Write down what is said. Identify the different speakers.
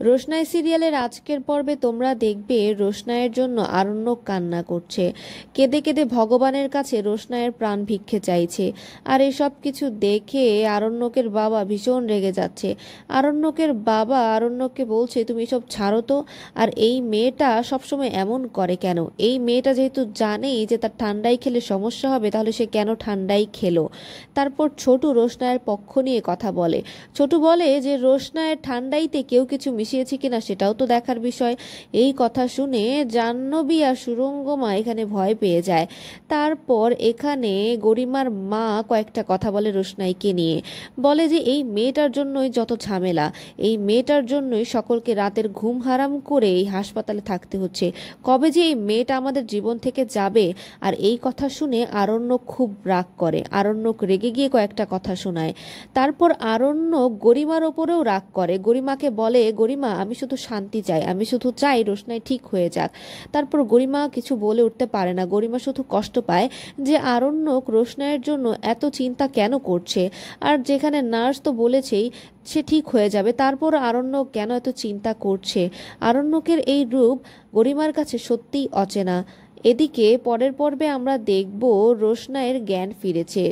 Speaker 1: রোশনাই সিরিয়ালের আজকের পর্বে তোমরা দেখবে রোশনাইয়ের জন্য আরণ্যক কান্না করছে, কেঁদে কেঁদে ভগবানের কাছে রোশনাইয়ের প্রাণ ভিক্ষে চাইছে। আর এসব কিছু দেখে আরণ্যকের বাবা ভীষণ রেগে যাচ্ছে। আরণ্যকের বাবা আরণ্যককে বলছে, তুমি এসব ছাড়ো তো। আর এই মেয়েটা সবসময় এমন করে কেন? এই মেয়েটা যেহেতু জানেই যে তার ঠান্ডাই খেলে সমস্যা হবে, তাহলে সে কেন ঠান্ডাই খেলো? তারপর ছোটু রোশনাইয়ের পক্ষ নিয়ে কথা বলে। ছোটু বলে যে রোশনাইয়ের ঠান্ডাইতে কেউ কিছু মিশিয়েছে কিনা সেটাও তো দেখার বিষয়। এই কথা শুনে জাহ্নবী আর সুরঙ্গমা এখানে ভয় পেয়ে যায়। তারপর এখানে গরিমার মা কয়েকটা কথা বলে রোশনাইকে নিয়ে। বলে যে এই মেয়েটার জন্যই যত ঝামেলা, এই মেয়েটার জন্যই সকলকে রাতের ঘুম হারাম করে এই হাসপাতালে থাকতে হচ্ছে। কবে যে এই মেয়েটা আমাদের জীবন থেকে যাবে? আর এই কথা শুনে আরণ্যক খুব রাগ করে। আরণ্যক রেগে গিয়ে কয়েকটা কথা শোনায়। তারপর আরণ্যক গরিমার ওপরেও রাগ করে। গরিমাকে বলে, গরিমা আমি শুধু শান্তি চাই, আমি শুধু চাই রোশনাই ঠিক হয়ে যাক। তারপর গরিমা কিছু বলে উঠতে পারে না। গরিমা শুধু কষ্ট পায় যে আরণ্যক রোশনাইয়ের জন্য এত চিন্তা কেন করছে। আর যেখানে নার্স তো বলেছেই সে ঠিক হয়ে যাবে, তারপর আরণ্যক কেন এত চিন্তা করছে? আরণ্যকের এই রূপ গরিমার কাছে সত্যিই অচেনা। এদিকে পরের পর্বে আমরা দেখব রোশনাইয়ের জ্ঞান ফিরেছে।